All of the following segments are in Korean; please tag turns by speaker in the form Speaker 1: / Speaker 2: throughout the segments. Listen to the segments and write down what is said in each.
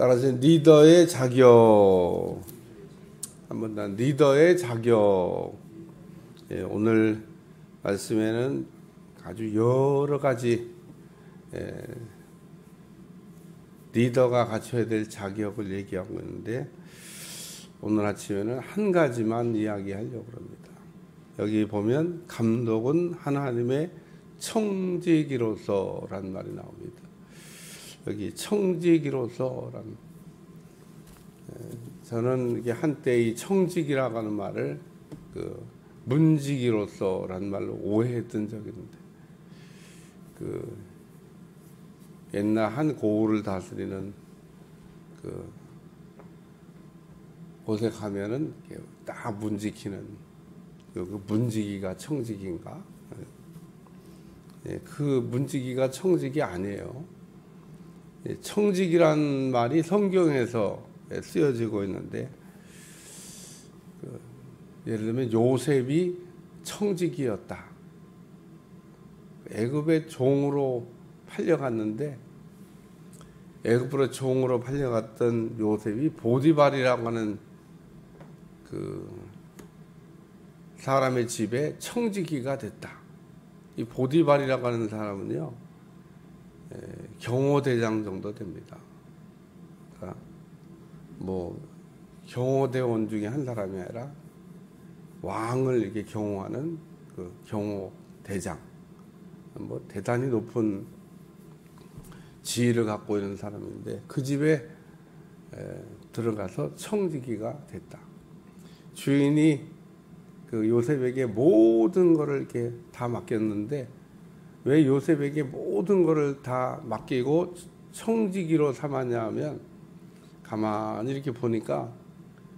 Speaker 1: 따라서 리더의 자격. 한번 더 리더의 자격. 예, 오늘 말씀에는 아주 여러 가지 리더가 갖춰야 될 자격을 얘기하고 있는데 오늘 아침에는 한 가지만 이야기하려고 합니다. 여기 보면 감독은 하나님의 청지기로서라는 말이 나옵니다. 여기 청지기로서라는, 저는 이게 한때 이 청지기라고 하는 말을 그 문지기로서라는 말로 오해했던 적이 있는데, 그 옛날 한 고을을 다스리는 그 곳에 가면은 딱 문지키는 그 문지기가 청지기인가? 예, 그 문지기가 청지기 아니에요. 예, 청지기란 말이 성경에서 쓰여지고 있는데, 예를 들면 요셉이 청지기였다. 애굽의 종으로 팔려갔는데 애굽으로 종으로 팔려갔던 요셉이 보디발이라고 하는 그 사람의 집에 청지기가 됐다. 이 보디발이라고 하는 사람은요, 경호대장 정도 됩니다. 그러니까 뭐 경호대원 중에 한 사람이 아니라 왕을 이렇게 경호하는 그 경호대장, 뭐 대단히 높은 지위를 갖고 있는 사람인데 그 집에 들어가서 청지기가 됐다. 주인이 그 요셉에게 모든 것을 이렇게 다 맡겼는데 왜 요셉에게 모든 것을 다 맡기고 청지기로 삼았냐 하면, 가만히 이렇게 보니까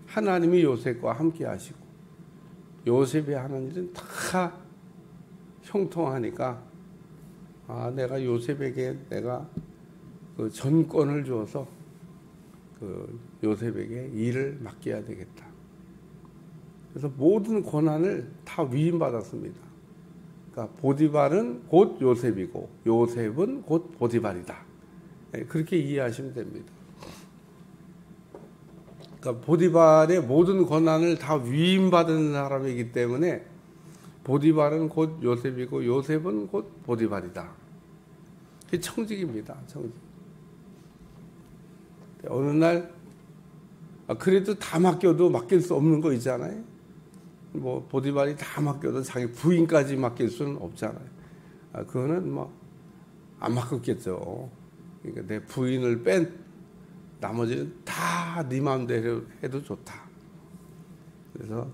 Speaker 1: 하나님이 요셉과 함께 하시고 요셉이 하는 일은 다 형통하니까, 아, 내가 요셉에게 내가 그 전권을 주어서 그 요셉에게 일을 맡겨야 되겠다. 그래서 모든 권한을 다 위임받았습니다. 그러니까 보디발은 곧 요셉이고 요셉은 곧 보디발이다. 그렇게 이해하시면 됩니다. 그러니까 보디발의 모든 권한을 다 위임받은 사람이기 때문에 보디발은 곧 요셉이고 요셉은 곧 보디발이다. 그게 청직입니다. 청직. 어느 날 그래도 다 맡겨도 맡길 수 없는 거 있잖아요. 뭐 보디발이 다 맡겨도 자기 부인까지 맡길 수는 없잖아요. 그거는 뭐 안 맡겼겠죠. 그러니까 내 부인을 뺀 나머지는 다 네 마음대로 해도 좋다. 그래서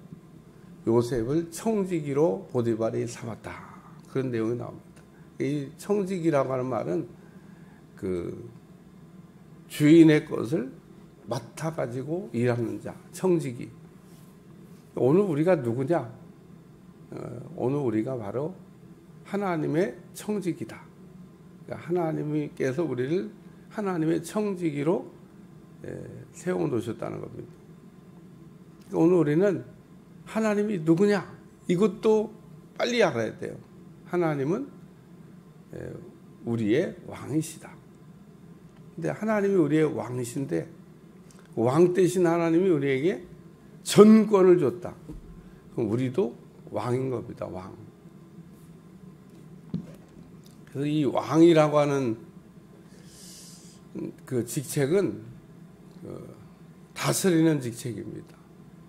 Speaker 1: 요셉을 청지기로 보디발이 삼았다. 그런 내용이 나옵니다. 이 청지기라고 하는 말은 그 주인의 것을 맡아가지고 일하는 자, 청지기. 오늘 우리가 누구냐? 오늘 우리가 바로 하나님의 청지기다. 그러니까 하나님께서 우리를 하나님의 청지기로 세워놓으셨다는 겁니다. 오늘 우리는 하나님이 누구냐? 이것도 빨리 알아야 돼요. 하나님은 우리의 왕이시다. 근데 하나님이 우리의 왕이신데 왕 대신 하나님이 우리에게 전권을 줬다. 그럼 우리도 왕인 겁니다. 왕. 그래서 이 왕이라고 하는 그 직책은 다스리는 직책입니다.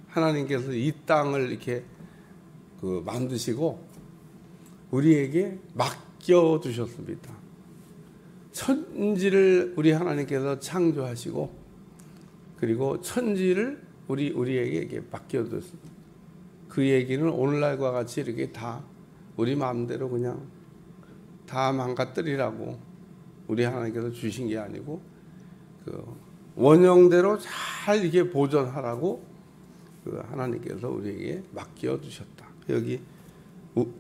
Speaker 1: 하나님께서 이 땅을 이렇게 그 만드시고 우리에게 맡겨 주셨습니다. 천지를 우리 하나님께서 창조하시고 그리고 천지를 우리에게 맡겨뒀습니다. 그 얘기는 오늘날과 같이 이렇게 다 우리 마음대로 그냥 다 망가뜨리라고 우리 하나님께서 주신 게 아니고 그 원형대로 잘 이렇게 보존하라고 그 하나님께서 우리에게 맡겨두셨다. 여기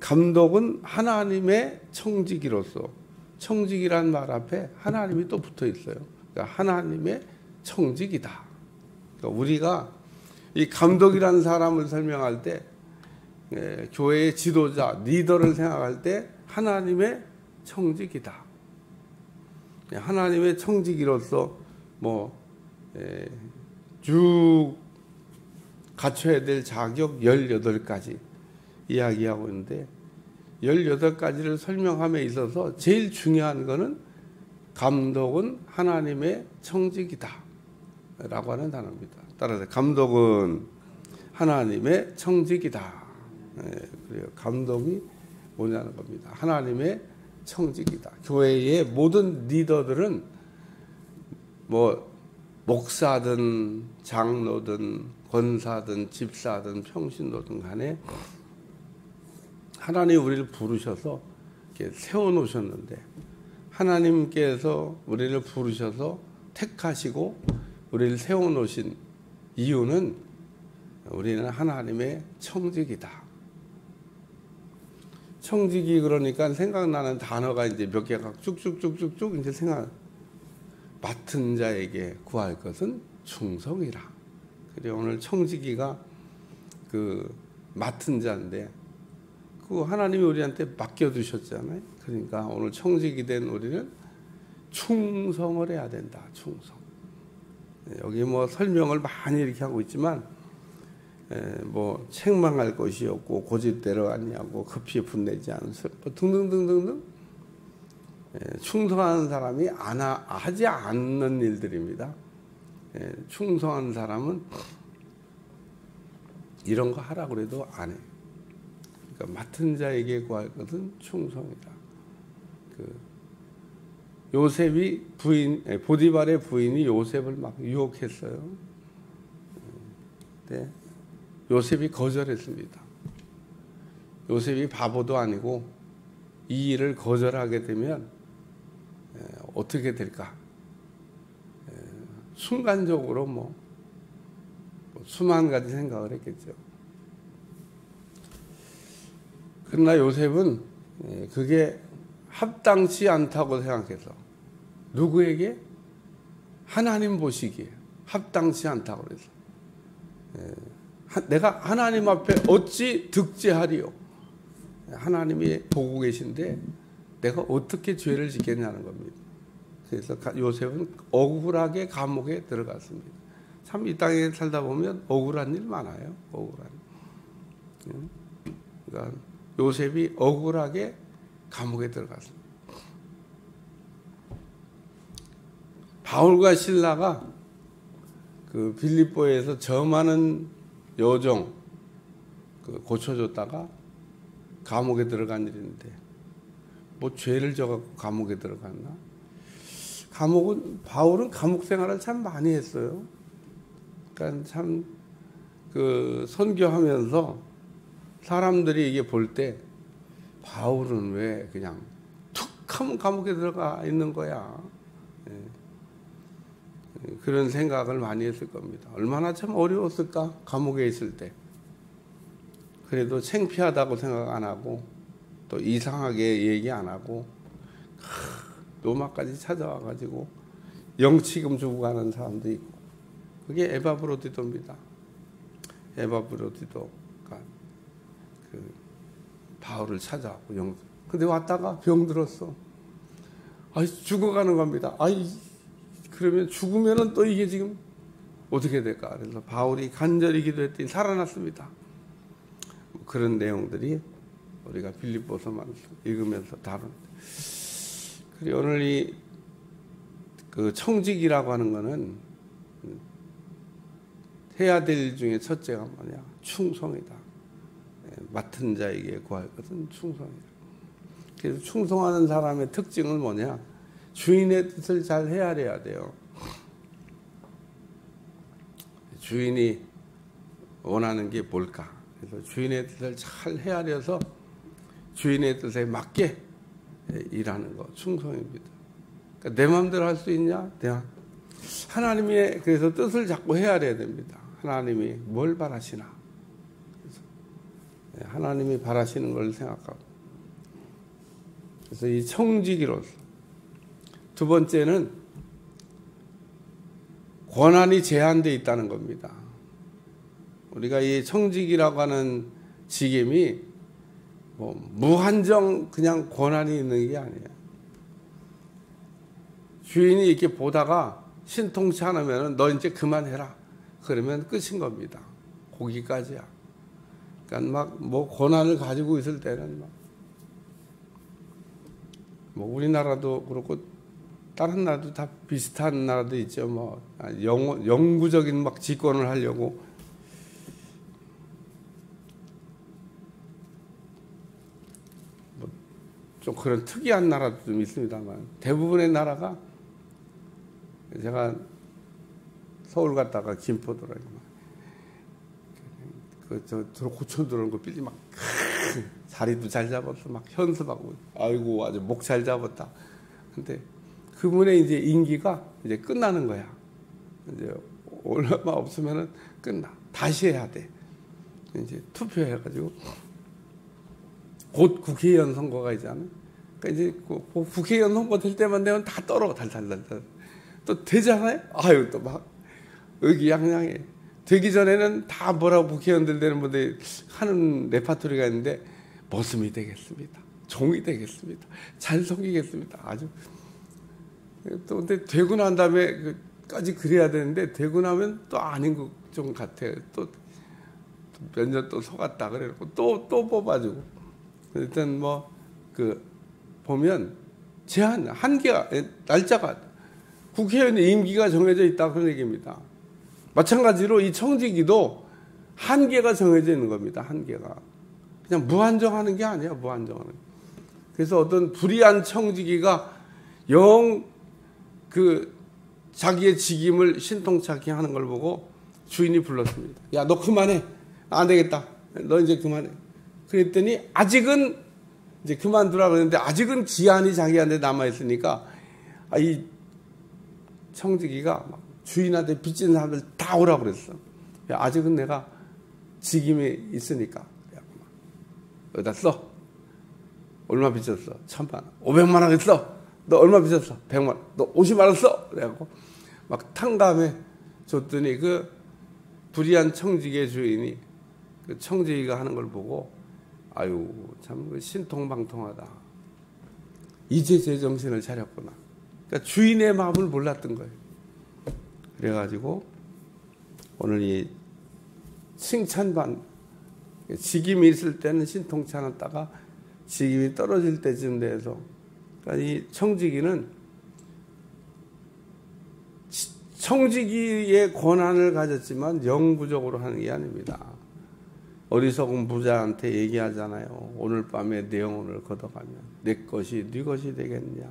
Speaker 1: 감독은 하나님의 청지기로서, 청지기란 말 앞에 하나님이 또 붙어 있어요. 그러니까 하나님의 청지기다. 그러니까 우리가 이 감독이라는 사람을 설명할 때 교회의 지도자, 리더를 생각할 때 하나님의 청지기다. 하나님의 청지기로서 뭐 쭉 갖춰야 될 자격 18가지 이야기하고 있는데 18가지를 설명함에 있어서 제일 중요한 것은 감독은 하나님의 청직이다 라고 하는 단어입니다. 따라서 감독은 하나님의 청직이다. 그래요. 감독이 뭐냐는 겁니다. 하나님의 청직이다. 교회의 모든 리더들은 뭐 목사든 장로든 권사든 집사든 평신도든 간에 하나님 우리를 부르셔서 이렇게 세워놓으셨는데 하나님께서 우리를 부르셔서 택하시고 우리를 세워놓으신 이유는 우리는 하나님의 청직이다. 청직이 그러니까 생각나는 단어가 이제 몇 개가 쭉쭉쭉쭉쭉 이제 맡은 자에게 구할 것은 충성이라. 그래 오늘 청지기가 그 맡은 자인데 그 하나님이 우리한테 맡겨두셨잖아요. 그러니까 오늘 청지기 된 우리는 충성을 해야 된다. 충성. 여기 뭐 설명을 많이 이렇게 하고 있지만 뭐 책망할 것이 없고 고집대로 아니하고 급히 분내지 않은 뭐 등등등등등 충성하는 사람이 하지 않는 일들입니다. 충성한 사람은 이런 거 하라고 해도 안 해. 그러니까 맡은 자에게 구할 것은 충성이다. 요셉이 보디발의 부인이 요셉을 막 유혹했어요. 네. 요셉이 거절했습니다. 요셉이 바보도 아니고 이 일을 거절하게 되면 어떻게 될까? 순간적으로 뭐 수만 가지 생각을 했겠죠. 그러나 요셉은 그게 합당치 않다고 생각해서 누구에게? 하나님 보시기에 합당치 않다고 그래서 내가 하나님 앞에 어찌 득죄하리요? 하나님이 보고 계신데 내가 어떻게 죄를 짓겠냐는 겁니다. 그래서 요셉은 억울하게 감옥에 들어갔습니다. 참 이 땅에 살다 보면 억울한 일 많아요. 억울한. 그러니까 요셉이 억울하게 감옥에 들어갔습니다. 바울과 실라가 그 빌립보에서 저 많은 여종 고쳐줬다가 감옥에 들어간 일인데 뭐 죄를 져갖고 감옥에 들어갔나? 바울은 감옥 생활을 참 많이 했어요. 그러니까 참 그 선교하면서 사람들이 이게 볼 때 바울은 왜 그냥 툭 하면 감옥에 들어가 있는 거야. 그런 생각을 많이 했을 겁니다. 얼마나 참 어려웠을까? 감옥에 있을 때. 그래도 창피하다고 생각 안 하고 또 이상하게 얘기 안 하고 로마까지 찾아와가지고 영치금 주고 가는 사람도 있고 그게 에바브로디도입니다. 에바브로디도가 그 바울을 찾아왔고 근데 왔다가 병들었어. 죽어가는 겁니다. 그러면 죽으면은 또 이게 지금 어떻게 될까? 그래서 바울이 간절히 기도했더니 살아났습니다. 그런 내용들이 우리가 빌립보서만 읽으면서 다룬. 그리고 오늘 그 청직이라고 하는 거는 해야 될 일 중에 첫째가 뭐냐? 충성이다. 맡은 자에게 구할 것은 충성이다. 그래서 충성하는 사람의 특징은 뭐냐? 주인의 뜻을 잘 헤아려야 돼요. 주인이 원하는 게 뭘까? 그래서 주인의 뜻을 잘 헤아려서 주인의 뜻에 맞게 일하는 거, 충성입니다. 그러니까 내 마음대로 할 수 있냐? 하나님의 그래서 뜻을 자꾸 헤아려야 됩니다. 하나님이 뭘 바라시나? 그래서 하나님이 바라시는 걸 생각하고. 그래서 이 청지기로서. 두 번째는 권한이 제한되어 있다는 겁니다. 우리가 이 청직이라고 하는 직임이 무한정 그냥 권한이 있는 게 아니에요. 주인이 이렇게 보다가 신통치 않으면 너 이제 그만해라. 그러면 끝인 겁니다. 거기까지야. 그러니까 막 뭐 고난을 가지고 있을 때는 뭐 우리나라도 그렇고 다른 나라도 다 비슷한 나라도 있죠. 뭐 영구적인 막 집권을 하려고 뭐 좀 그런 특이한 나라도 좀 있습니다만 대부분의 나라가 제가 서울 갔다가 김포더라고요. 저 고촌 들어오는 거 빌리 막 자리도 잘 잡았어. 막 현수하고 아이고 아주 목 잘 잡았다. 근데 그분의 이제 임기가 이제 끝나는 거야. 이제 얼마 없으면은 끝나. 다시 해야 돼. 이제 투표해가지고 곧 국회의원 선거가 있잖아. 그러니까 이제 국회의원 선거 될 때만 되면 다 떨어 달달달달. 또 되잖아요. 아유 또 막 의기양양해. 되기 전에는 다 뭐라고 국회의원들 되는 분들 하는 레파토리가 있는데 머슴이 되겠습니다. 종이 되겠습니다. 잘 섬기겠습니다. 아주 또 근데 되고 난 다음에까지 그래야 되는데 되고 나면 또 아닌 것 좀 같아요. 또 몇 년 또 속았다 그래놓고 또 뽑아주고 일단 뭐 그 보면 제한 한계가 날짜가 국회의원의 임기가 정해져 있다 그런 얘기입니다. 마찬가지로 이 청지기도 한계가 정해져 있는 겁니다. 한계가 그냥 무한정하는 게 아니야. 무한정하는. 그래서 어떤 불의한 청지기가 영 그 자기의 직임을 신통찮게 하는 걸 보고 주인이 불렀습니다. 야, 너 그만해. 안 되겠다. 너 이제 그만해. 그랬더니 아직은 이제 그만두라 그랬는데 아직은 기한이 자기한테 남아 있으니까 이 청지기가 막 주인한테 빚진 사람들 다 오라 그랬어. 야, 아직은 내가 직임에 있으니까. 여기다 써. 얼마 빚졌어? 1,000만 원. 500만 원 있어. 너 얼마 빚졌어? 100만 원. 너 50만 원 써. 그래갖고 막 탕감해 줬더니 그 불의한 청지기의 주인이 그 청지기가 하는 걸 보고 아유 참 신통방통하다. 이제 제 정신을 차렸구나. 그러니까 주인의 마음을 몰랐던 거예요. 그래가지고 오늘 이 칭찬반 직임이 있을 때는 신통치 않았다가 직임이 떨어질 때쯤 돼서 그러니까 이 청지기는 청지기의 권한을 가졌지만 영구적으로 하는 게 아닙니다. 어리석은 부자한테 얘기하잖아요. 오늘 밤에 내 영혼을 걷어가면 내 것이 네 것이 되겠냐.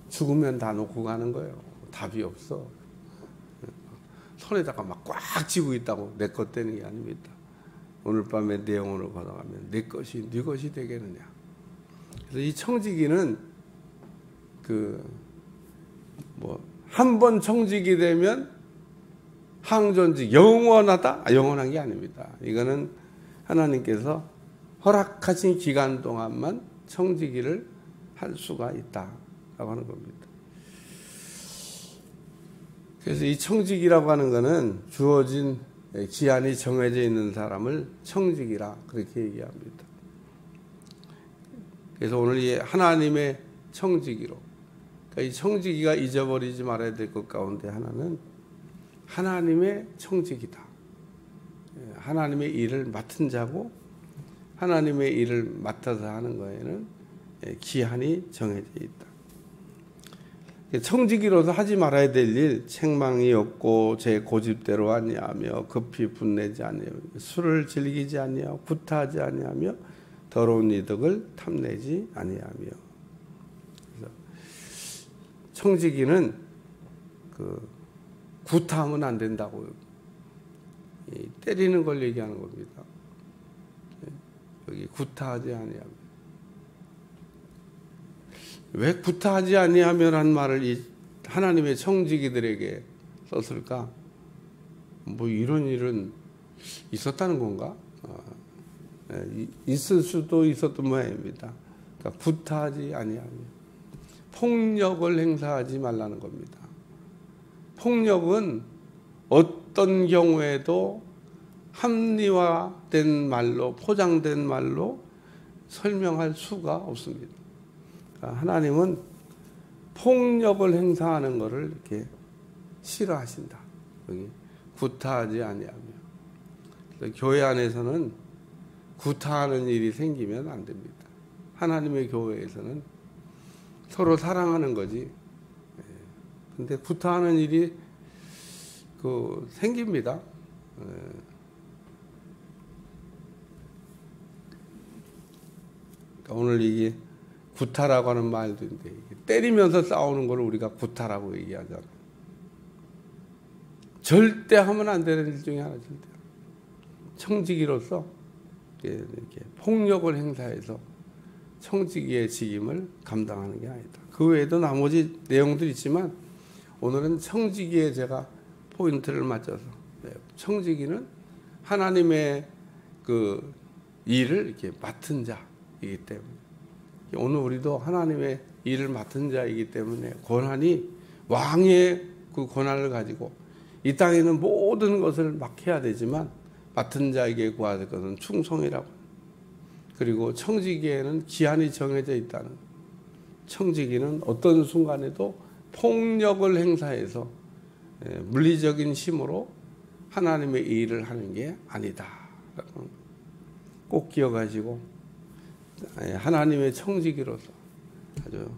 Speaker 1: 죽으면 다 놓고 가는 거예요. 답이 없어. 손에다가 막 꽉 쥐고 있다고 내 것 되는 게 아닙니다. 오늘 밤에 내 영혼을 걷어가면 내 것이 네 것이 되겠느냐. 그래서 이 청지기는 한 번 청지기 되면 항존직 영원하다? 영원한 게 아닙니다. 이거는 하나님께서 허락하신 기간 동안만 청지기를 할 수가 있다라고 하는 겁니다. 그래서 이 청지기라고 하는 것은 주어진 기한이 정해져 있는 사람을 청지기라 그렇게 얘기합니다. 그래서 오늘 이 하나님의 청지기로 그러니까 이 청지기가 잊어버리지 말아야 될 것 가운데 하나는 하나님의 청지기다. 하나님의 일을 맡은 자고 하나님의 일을 맡아서 하는 거에는 기한이 정해져 있다. 청지기로서 하지 말아야 될 일, 책망이 없고 제 고집대로 아니하며 급히 분내지 아니하며 술을 즐기지 아니하며 구타하지 아니하며 더러운 이득을 탐내지 아니하며. 그래서 청지기는 구타하면 안 된다고요. 때리는 걸 얘기하는 겁니다. 여기 구타하지 아니하며. 왜 구타하지 아니하며라는 말을 이 하나님의 청지기들에게 썼을까? 뭐 이런 일은 있었다는 건가? 있을 수도 있었던 모양입니다. 그러니까 구타하지 아니하며 폭력을 행사하지 말라는 겁니다. 폭력은 어떤 경우에도 합리화된 말로 포장된 말로 설명할 수가 없습니다. 그러니까 하나님은 폭력을 행사하는 것을 이렇게 싫어하신다. 여기 구타하지 아니하며. 교회 안에서는 구타하는 일이 생기면 안 됩니다. 하나님의 교회에서는 서로 사랑하는 거지. 근데 구타하는 일이 생깁니다. 그러니까 오늘 이게 구타라고 하는 말도 있는데, 때리면서 싸우는 걸 우리가 구타라고 얘기하잖아요. 절대 하면 안 되는 일 중에 하나, 절대. 청지기로서 이렇게 폭력을 행사해서 청지기의 직임을 감당하는 게 아니다. 그 외에도 나머지 내용들이 있지만 오늘은 청지기에 제가 포인트를 맞춰서, 청지기는 하나님의 그 일을 이렇게 맡은 자이기 때문에, 오늘 우리도 하나님의 일을 맡은 자이기 때문에 권한이, 왕의 그 권한을 가지고 이 땅에 있는 모든 것을 맡아야 되지만 맡은 자에게 구할 것은 충성이라고. 그리고 청지기에는 기한이 정해져 있다는. 청지기는 어떤 순간에도 폭력을 행사해서 물리적인 힘으로 하나님의 일을 하는 게 아니다. 꼭 기억하시고 하나님의 청지기로서 아주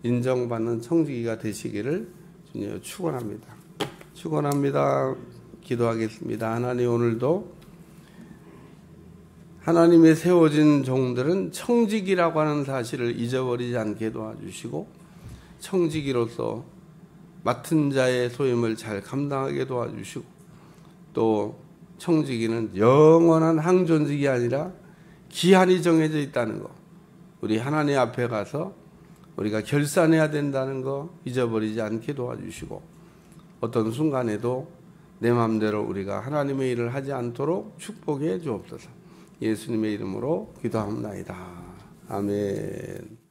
Speaker 1: 인정받는 청지기가 되시기를 주님 축원합니다. 축원합니다. 기도하겠습니다. 하나님, 오늘도 하나님의 세워진 종들은 청지기라고 하는 사실을 잊어버리지 않게 도와주시고, 청지기로서 맡은 자의 소임을 잘 감당하게 도와주시고, 또 청지기는 영원한 항존직이 아니라 기한이 정해져 있다는 거, 우리 하나님 앞에 가서 우리가 결산해야 된다는 거 잊어버리지 않게 도와주시고, 어떤 순간에도 내 마음대로 우리가 하나님의 일을 하지 않도록 축복해 주옵소서. 예수님의 이름으로 기도합니다. 아멘.